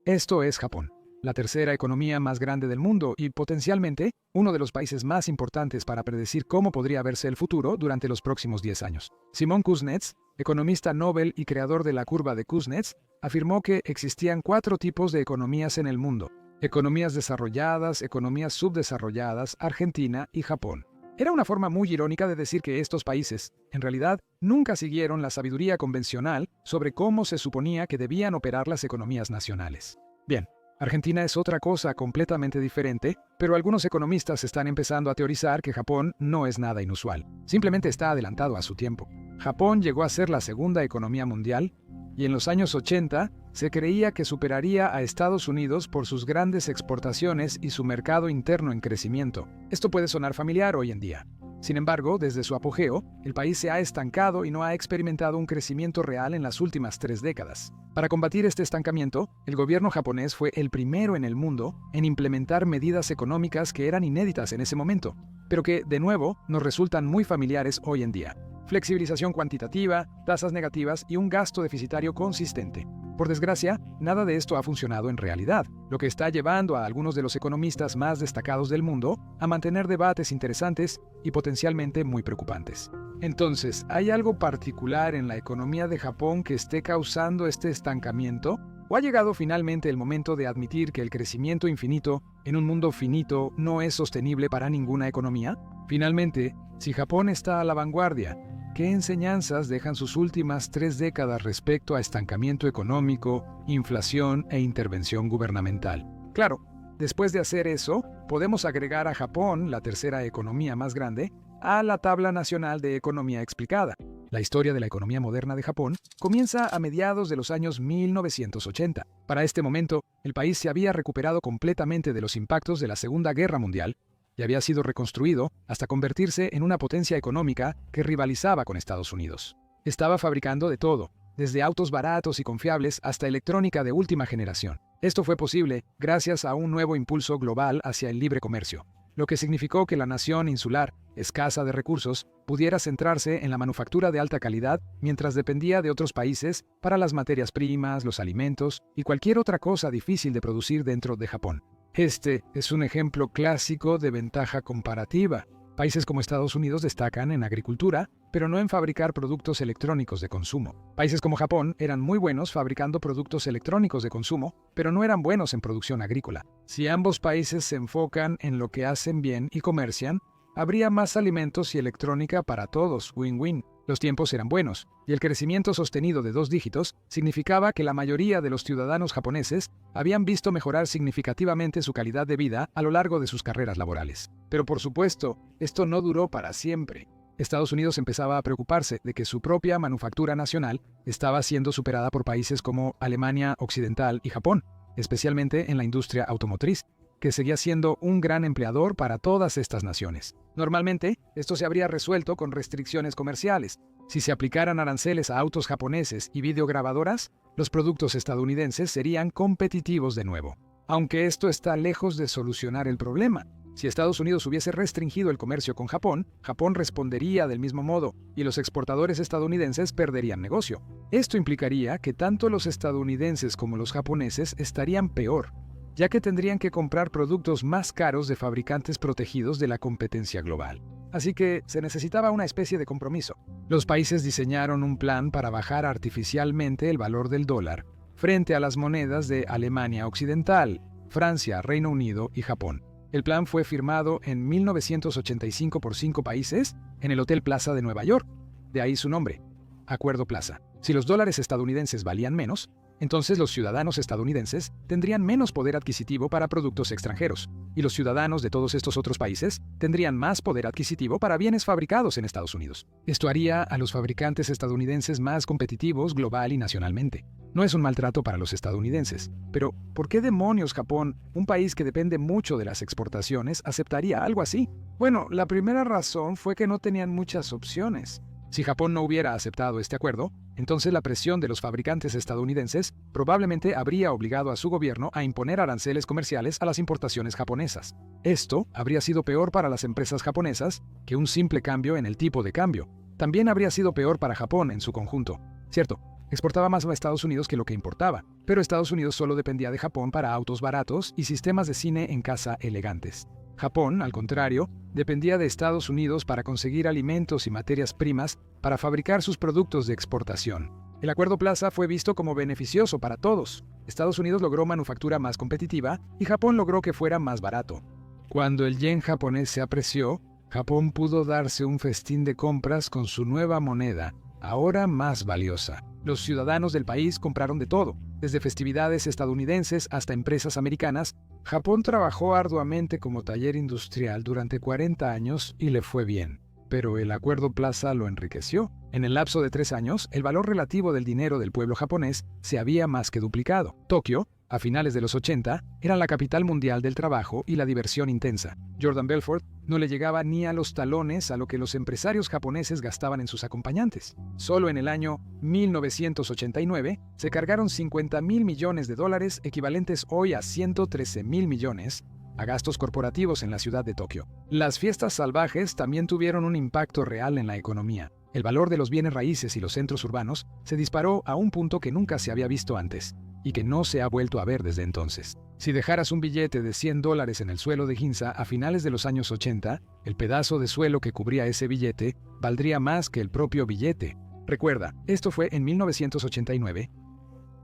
Esto es Japón, la tercera economía más grande del mundo y potencialmente uno de los países más importantes para predecir cómo podría verse el futuro durante los próximos 10 años. Simon Kuznets, economista Nobel y creador de la curva de Kuznets, afirmó que existían 4 tipos de economías en el mundo: economías desarrolladas, economías subdesarrolladas, Argentina y Japón. Era una forma muy irónica de decir que estos países, en realidad, nunca siguieron la sabiduría convencional sobre cómo se suponía que debían operar las economías nacionales. Bien, Argentina es otra cosa completamente diferente, pero algunos economistas están empezando a teorizar que Japón no es nada inusual. Simplemente está adelantado a su tiempo. Japón llegó a ser la segunda economía mundial y en los años 80 se creía que superaría a Estados Unidos por sus grandes exportaciones y su mercado interno en crecimiento. Esto puede sonar familiar hoy en día. Sin embargo, desde su apogeo, el país se ha estancado y no ha experimentado un crecimiento real en las últimas 3 décadas. Para combatir este estancamiento, el gobierno japonés fue el primero en el mundo en implementar medidas económicas que eran inéditas en ese momento, pero que, de nuevo, nos resultan muy familiares hoy en día. Flexibilización cuantitativa, tasas negativas y un gasto deficitario consistente. Por desgracia, nada de esto ha funcionado en realidad, lo que está llevando a algunos de los economistas más destacados del mundo a mantener debates interesantes y potencialmente muy preocupantes. Entonces, ¿hay algo particular en la economía de Japón que esté causando este estancamiento? ¿O ha llegado finalmente el momento de admitir que el crecimiento infinito en un mundo finito no es sostenible para ninguna economía? Finalmente, si Japón está a la vanguardia, ¿qué enseñanzas dejan sus últimas 3 décadas respecto a estancamiento económico, inflación e intervención gubernamental? Claro, después de hacer eso, podemos agregar a Japón, la tercera economía más grande, a la tabla nacional de economía explicada. La historia de la economía moderna de Japón comienza a mediados de los años 1980. Para este momento, el país se había recuperado completamente de los impactos de la Segunda Guerra Mundial y había sido reconstruido hasta convertirse en una potencia económica que rivalizaba con Estados Unidos. Estaba fabricando de todo, desde autos baratos y confiables hasta electrónica de última generación. Esto fue posible gracias a un nuevo impulso global hacia el libre comercio, lo que significó que la nación insular, escasa de recursos, pudiera centrarse en la manufactura de alta calidad mientras dependía de otros países para las materias primas, los alimentos y cualquier otra cosa difícil de producir dentro de Japón. Este es un ejemplo clásico de ventaja comparativa. Países como Estados Unidos destacan en agricultura, pero no en fabricar productos electrónicos de consumo. Países como Japón eran muy buenos fabricando productos electrónicos de consumo, pero no eran buenos en producción agrícola. Si ambos países se enfocan en lo que hacen bien y comercian, habría más alimentos y electrónica para todos, win-win. Los tiempos eran buenos, y el crecimiento sostenido de 2 dígitos significaba que la mayoría de los ciudadanos japoneses habían visto mejorar significativamente su calidad de vida a lo largo de sus carreras laborales. Pero por supuesto, esto no duró para siempre. Estados Unidos empezaba a preocuparse de que su propia manufactura nacional estaba siendo superada por países como Alemania Occidental y Japón, especialmente en la industria automotriz, que seguía siendo un gran empleador para todas estas naciones. Normalmente, esto se habría resuelto con restricciones comerciales. Si se aplicaran aranceles a autos japoneses y videograbadoras, los productos estadounidenses serían competitivos de nuevo. Aunque esto está lejos de solucionar el problema. Si Estados Unidos hubiese restringido el comercio con Japón, Japón respondería del mismo modo y los exportadores estadounidenses perderían negocio. Esto implicaría que tanto los estadounidenses como los japoneses estarían peor, ya que tendrían que comprar productos más caros de fabricantes protegidos de la competencia global. Así que se necesitaba una especie de compromiso. Los países diseñaron un plan para bajar artificialmente el valor del dólar frente a las monedas de Alemania Occidental, Francia, Reino Unido y Japón. El plan fue firmado en 1985 por 5 países en el Hotel Plaza de Nueva York. De ahí su nombre, Acuerdo Plaza. Si los dólares estadounidenses valían menos, entonces los ciudadanos estadounidenses tendrían menos poder adquisitivo para productos extranjeros, y los ciudadanos de todos estos otros países tendrían más poder adquisitivo para bienes fabricados en Estados Unidos. Esto haría a los fabricantes estadounidenses más competitivos global y nacionalmente. No es un maltrato para los estadounidenses, pero ¿por qué demonios Japón, un país que depende mucho de las exportaciones, aceptaría algo así? Bueno, la primera razón fue que no tenían muchas opciones. Si Japón no hubiera aceptado este acuerdo, entonces la presión de los fabricantes estadounidenses probablemente habría obligado a su gobierno a imponer aranceles comerciales a las importaciones japonesas. Esto habría sido peor para las empresas japonesas que un simple cambio en el tipo de cambio. También habría sido peor para Japón en su conjunto. Cierto, exportaba más a Estados Unidos que lo que importaba, pero Estados Unidos solo dependía de Japón para autos baratos y sistemas de cine en casa elegantes. Japón, al contrario, dependía de Estados Unidos para conseguir alimentos y materias primas para fabricar sus productos de exportación. El Acuerdo Plaza fue visto como beneficioso para todos. Estados Unidos logró manufactura más competitiva y Japón logró que fuera más barato. Cuando el yen japonés se apreció, Japón pudo darse un festín de compras con su nueva moneda, ahora más valiosa. Los ciudadanos del país compraron de todo, desde festividades estadounidenses hasta empresas americanas. Japón trabajó arduamente como taller industrial durante 40 años y le fue bien. Pero el Acuerdo Plaza lo enriqueció. En el lapso de 3 años, el valor relativo del dinero del pueblo japonés se había más que duplicado. Tokio, a finales de los 80, era la capital mundial del trabajo y la diversión intensa. Jordan Belfort no le llegaba ni a los talones a lo que los empresarios japoneses gastaban en sus acompañantes. Solo en el año 1989 se cargaron $50,000 millones, equivalentes hoy a 113,000 millones, a gastos corporativos en la ciudad de Tokio. Las fiestas salvajes también tuvieron un impacto real en la economía. El valor de los bienes raíces y los centros urbanos se disparó a un punto que nunca se había visto antes, y que no se ha vuelto a ver desde entonces. Si dejaras un billete de $100 en el suelo de Ginza a finales de los años 80, el pedazo de suelo que cubría ese billete valdría más que el propio billete. Recuerda, esto fue en 1989.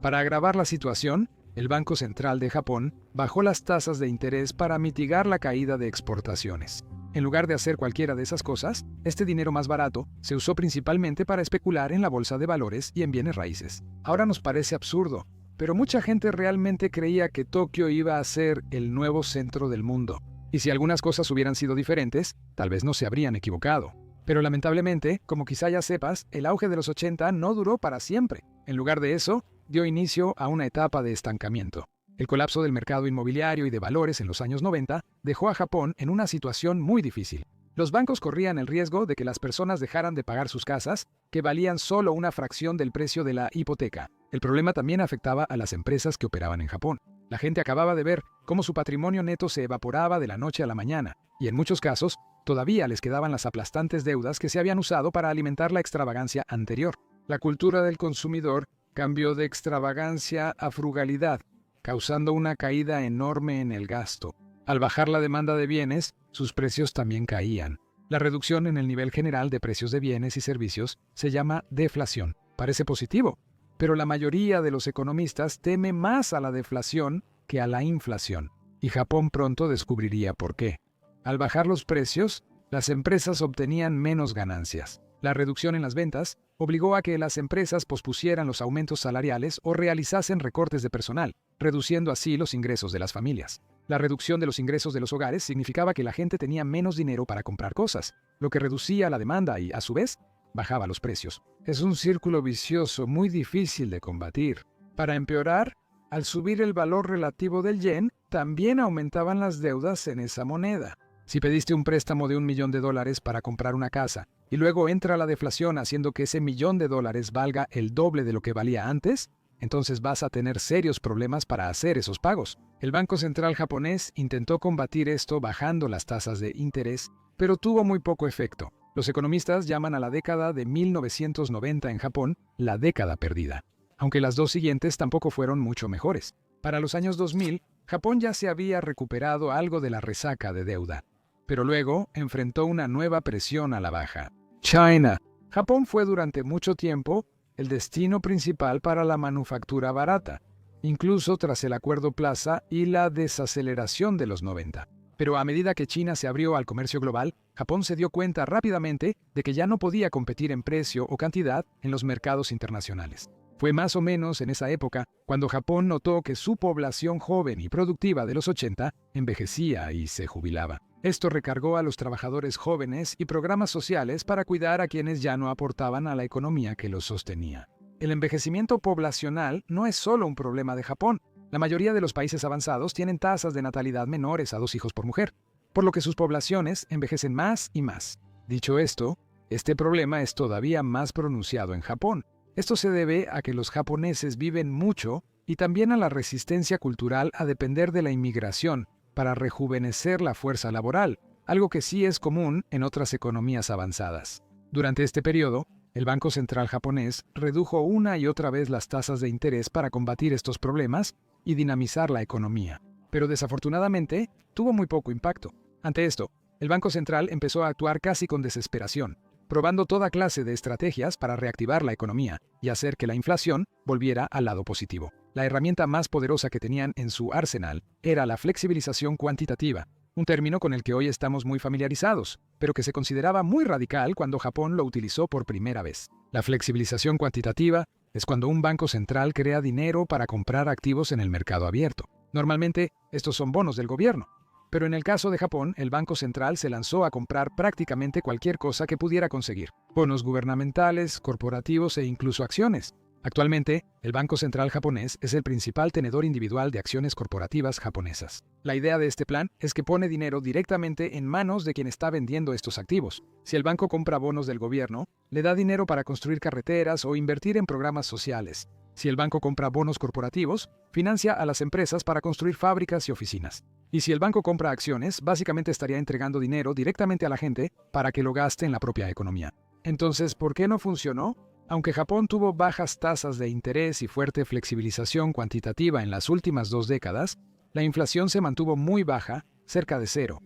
Para agravar la situación, el Banco Central de Japón bajó las tasas de interés para mitigar la caída de exportaciones. En lugar de hacer cualquiera de esas cosas, este dinero más barato se usó principalmente para especular en la bolsa de valores y en bienes raíces. Ahora nos parece absurdo, pero mucha gente realmente creía que Tokio iba a ser el nuevo centro del mundo. Y si algunas cosas hubieran sido diferentes, tal vez no se habrían equivocado. Pero lamentablemente, como quizá ya sepas, el auge de los 80 no duró para siempre. En lugar de eso, dio inicio a una etapa de estancamiento. El colapso del mercado inmobiliario y de valores en los años 90 dejó a Japón en una situación muy difícil. Los bancos corrían el riesgo de que las personas dejaran de pagar sus casas, que valían solo una fracción del precio de la hipoteca. El problema también afectaba a las empresas que operaban en Japón. La gente acababa de ver cómo su patrimonio neto se evaporaba de la noche a la mañana, y en muchos casos, todavía les quedaban las aplastantes deudas que se habían usado para alimentar la extravagancia anterior. La cultura del consumidor cambió de extravagancia a frugalidad, causando una caída enorme en el gasto. Al bajar la demanda de bienes, sus precios también caían. La reducción en el nivel general de precios de bienes y servicios se llama deflación. Parece positivo, pero la mayoría de los economistas teme más a la deflación que a la inflación. Y Japón pronto descubriría por qué. Al bajar los precios, las empresas obtenían menos ganancias. La reducción en las ventas obligó a que las empresas pospusieran los aumentos salariales o realizasen recortes de personal, reduciendo así los ingresos de las familias. La reducción de los ingresos de los hogares significaba que la gente tenía menos dinero para comprar cosas, lo que reducía la demanda y, a su vez, bajaba los precios. Es un círculo vicioso muy difícil de combatir. Para empeorar, al subir el valor relativo del yen, también aumentaban las deudas en esa moneda. Si pediste un préstamo de $1 millón para comprar una casa, y luego entra la deflación haciendo que ese $1 millón valga el doble de lo que valía antes, entonces vas a tener serios problemas para hacer esos pagos. El Banco Central japonés intentó combatir esto bajando las tasas de interés, pero tuvo muy poco efecto. Los economistas llaman a la década de 1990 en Japón la década perdida, aunque las dos siguientes tampoco fueron mucho mejores. Para los años 2000, Japón ya se había recuperado algo de la resaca de deuda, pero luego enfrentó una nueva presión a la baja. China. Japón fue durante mucho tiempo el destino principal para la manufactura barata, incluso tras el Acuerdo Plaza y la desaceleración de los 90. Pero a medida que China se abrió al comercio global, Japón se dio cuenta rápidamente de que ya no podía competir en precio o cantidad en los mercados internacionales. Fue más o menos en esa época cuando Japón notó que su población joven y productiva de los 80 envejecía y se jubilaba. Esto recargó a los trabajadores jóvenes y programas sociales para cuidar a quienes ya no aportaban a la economía que los sostenía. El envejecimiento poblacional no es solo un problema de Japón. La mayoría de los países avanzados tienen tasas de natalidad menores a 2 hijos por mujer, por lo que sus poblaciones envejecen más y más. Dicho esto, este problema es todavía más pronunciado en Japón. Esto se debe a que los japoneses viven mucho y también a la resistencia cultural a depender de la inmigración para rejuvenecer la fuerza laboral, algo que sí es común en otras economías avanzadas. Durante este periodo, el Banco Central japonés redujo una y otra vez las tasas de interés para combatir estos problemas y dinamizar la economía. Pero desafortunadamente, tuvo muy poco impacto. Ante esto, el Banco Central empezó a actuar casi con desesperación, probando toda clase de estrategias para reactivar la economía y hacer que la inflación volviera al lado positivo. La herramienta más poderosa que tenían en su arsenal era la flexibilización cuantitativa, un término con el que hoy estamos muy familiarizados, pero que se consideraba muy radical cuando Japón lo utilizó por primera vez. La flexibilización cuantitativa es cuando un banco central crea dinero para comprar activos en el mercado abierto. Normalmente, estos son bonos del gobierno. Pero en el caso de Japón, el Banco Central se lanzó a comprar prácticamente cualquier cosa que pudiera conseguir: bonos gubernamentales, corporativos e incluso acciones. Actualmente, el Banco Central japonés es el principal tenedor individual de acciones corporativas japonesas. La idea de este plan es que pone dinero directamente en manos de quien está vendiendo estos activos. Si el banco compra bonos del gobierno, le da dinero para construir carreteras o invertir en programas sociales. Si el banco compra bonos corporativos, financia a las empresas para construir fábricas y oficinas. Y si el banco compra acciones, básicamente estaría entregando dinero directamente a la gente para que lo gaste en la propia economía. Entonces, ¿por qué no funcionó? Aunque Japón tuvo bajas tasas de interés y fuerte flexibilización cuantitativa en las últimas 2 décadas, la inflación se mantuvo muy baja, cerca de cero.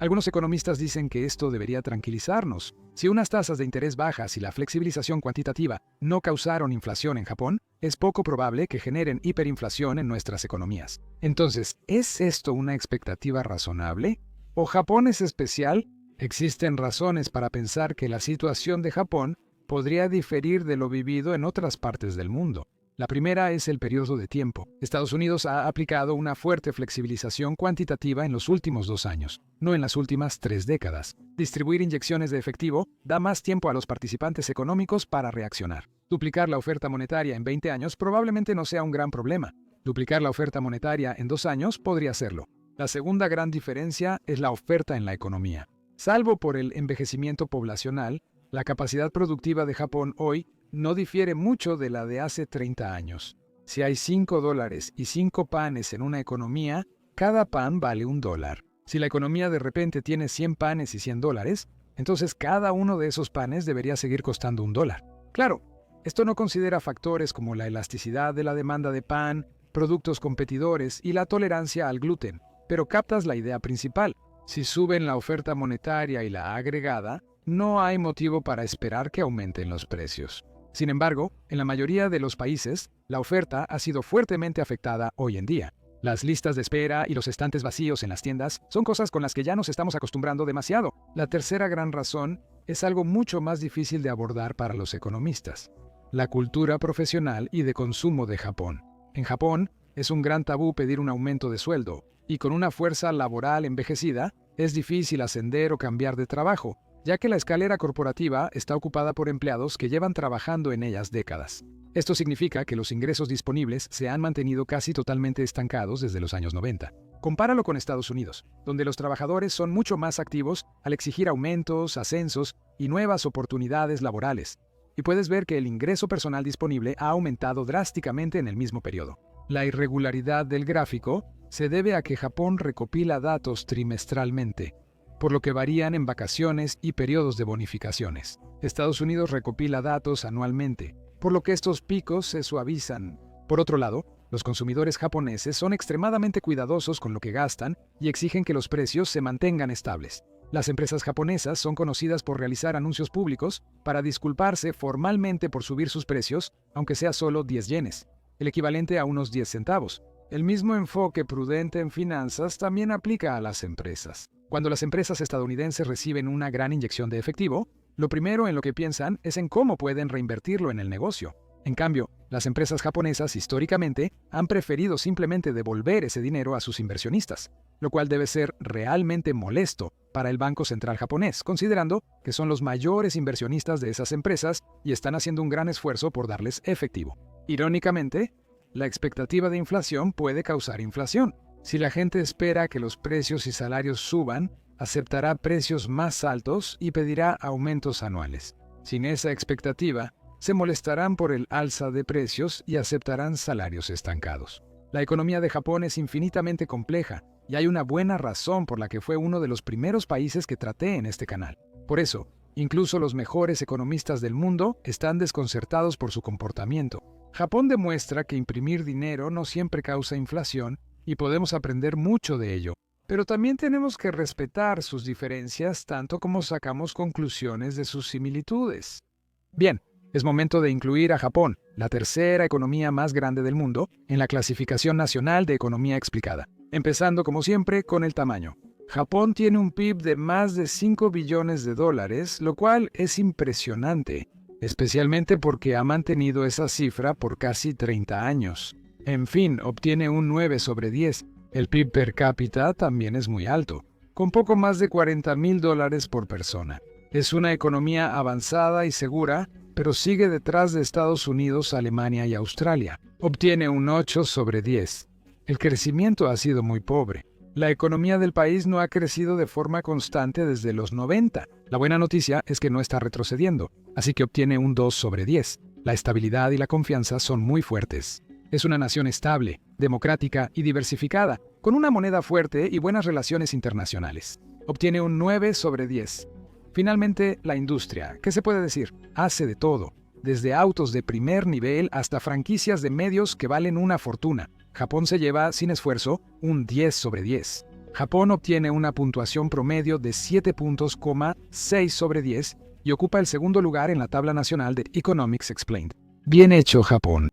Algunos economistas dicen que esto debería tranquilizarnos. Si unas tasas de interés bajas y la flexibilización cuantitativa no causaron inflación en Japón, es poco probable que generen hiperinflación en nuestras economías. Entonces, ¿es esto una expectativa razonable? ¿O Japón es especial? Existen razones para pensar que la situación de Japón podría diferir de lo vivido en otras partes del mundo. La primera es el periodo de tiempo. Estados Unidos ha aplicado una fuerte flexibilización cuantitativa en los últimos 2 años, no en las últimas 3 décadas. Distribuir inyecciones de efectivo da más tiempo a los participantes económicos para reaccionar. Duplicar la oferta monetaria en 20 años probablemente no sea un gran problema. Duplicar la oferta monetaria en 2 años podría serlo. La segunda gran diferencia es la oferta en la economía. Salvo por el envejecimiento poblacional, la capacidad productiva de Japón hoy no difiere mucho de la de hace 30 años. Si hay $5 y 5 panes en una economía, cada pan vale $1. Si la economía de repente tiene 100 panes y $100, entonces cada uno de esos panes debería seguir costando $1. Claro, esto no considera factores como la elasticidad de la demanda de pan, productos competidores y la tolerancia al gluten, pero captas la idea principal. Si suben la oferta monetaria y la agregada, no hay motivo para esperar que aumenten los precios. Sin embargo, en la mayoría de los países, la oferta ha sido fuertemente afectada hoy en día. Las listas de espera y los estantes vacíos en las tiendas son cosas con las que ya nos estamos acostumbrando demasiado. La tercera gran razón es algo mucho más difícil de abordar para los economistas: la cultura profesional y de consumo de Japón. En Japón, es un gran tabú pedir un aumento de sueldo, y con una fuerza laboral envejecida, es difícil ascender o cambiar de trabajo, ya que la escalera corporativa está ocupada por empleados que llevan trabajando en ellas décadas. Esto significa que los ingresos disponibles se han mantenido casi totalmente estancados desde los años 90. Compáralo con Estados Unidos, donde los trabajadores son mucho más activos al exigir aumentos, ascensos y nuevas oportunidades laborales, y puedes ver que el ingreso personal disponible ha aumentado drásticamente en el mismo periodo. La irregularidad del gráfico se debe a que Japón recopila datos trimestralmente, por lo que varían en vacaciones y periodos de bonificaciones. Estados Unidos recopila datos anualmente, por lo que estos picos se suavizan. Por otro lado, los consumidores japoneses son extremadamente cuidadosos con lo que gastan y exigen que los precios se mantengan estables. Las empresas japonesas son conocidas por realizar anuncios públicos para disculparse formalmente por subir sus precios, aunque sea solo 10 yenes, el equivalente a unos 10 centavos. El mismo enfoque prudente en finanzas también aplica a las empresas. Cuando las empresas estadounidenses reciben una gran inyección de efectivo, lo primero en lo que piensan es en cómo pueden reinvertirlo en el negocio. En cambio, las empresas japonesas históricamente han preferido simplemente devolver ese dinero a sus inversionistas, lo cual debe ser realmente molesto para el Banco Central japonés, considerando que son los mayores inversionistas de esas empresas y están haciendo un gran esfuerzo por darles efectivo. Irónicamente, la expectativa de inflación puede causar inflación. Si la gente espera que los precios y salarios suban, aceptará precios más altos y pedirá aumentos anuales. Sin esa expectativa, se molestarán por el alza de precios y aceptarán salarios estancados. La economía de Japón es infinitamente compleja y hay una buena razón por la que fue uno de los primeros países que traté en este canal. Por eso, Incluso los mejores economistas del mundo están desconcertados por su comportamiento. Japón demuestra que imprimir dinero no siempre causa inflación y podemos aprender mucho de ello. Pero también tenemos que respetar sus diferencias tanto como sacamos conclusiones de sus similitudes. Bien, es momento de incluir a Japón, la tercera economía más grande del mundo, en la clasificación nacional de economía explicada. Empezando como siempre con el tamaño. Japón tiene un PIB de más de 5 billones de dólares, lo cual es impresionante, especialmente porque ha mantenido esa cifra por casi 30 años. En fin, obtiene un 9 sobre 10. El PIB per cápita también es muy alto, con poco más de $40,000 por persona. Es una economía avanzada y segura, pero sigue detrás de Estados Unidos, Alemania y Australia. Obtiene un 8 sobre 10. El crecimiento ha sido muy pobre. La economía del país no ha crecido de forma constante desde los 90. La buena noticia es que no está retrocediendo, así que obtiene un 2 sobre 10. La estabilidad y la confianza son muy fuertes. Es una nación estable, democrática y diversificada, con una moneda fuerte y buenas relaciones internacionales. Obtiene un 9 sobre 10. Finalmente, la industria. ¿Qué se puede decir? Hace de todo, desde autos de primer nivel hasta franquicias de medios que valen una fortuna. Japón se lleva, sin esfuerzo, un 10 sobre 10. Japón obtiene una puntuación promedio de 7.6 sobre 10 y ocupa el segundo lugar en la tabla nacional de Economics Explained. Bien hecho, Japón.